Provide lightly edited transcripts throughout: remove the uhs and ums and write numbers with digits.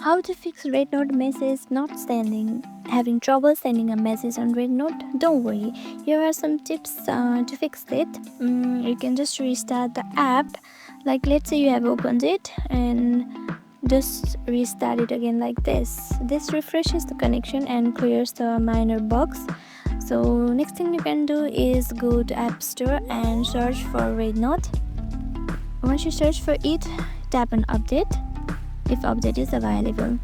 How to fix RedNote message not sending? Having trouble sending a message on RedNote? Don't worry, here are some tips to fix it. You can just restart the app. Like, let's say you have opened it and just restart it again like this. This refreshes the connection and clears the minor bugs. So next thing you can do is go to App Store and search for RedNote. Once you search for it, tap on update if update is available.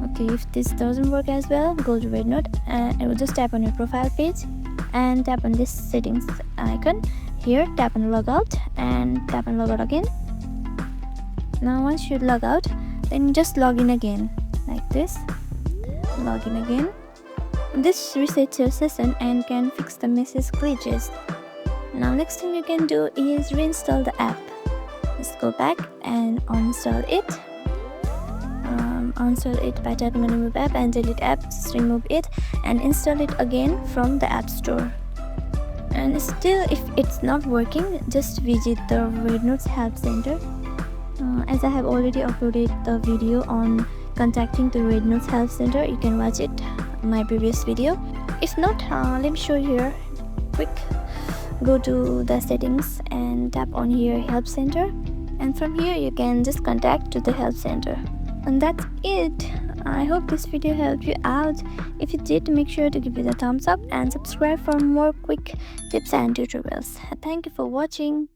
Okay, if this doesn't work as well, go to RedNote and just tap on your profile page and tap on this settings icon. Here tap on logout and tap on logout again. Now once you log out, then just log in again like this. Log in again. This resets your session and can fix the message glitches. Now next thing you can do is reinstall the app. Just go back and uninstall it. Uninstall it by tapping on remove app and delete app. Just remove it and install it again from the App Store. And still, if it's not working, just visit the RedNote's help center. As I have already uploaded the video on contacting the RedNote's help center, you can watch it, my previous video. If not, let me show you here quick. Go to the settings and tap on here help center, and from here you can just contact to the help center. And that's it. I hope this video helped you out. If it did, make sure to give it a thumbs up and subscribe for more quick tips and tutorials. Thank you for watching.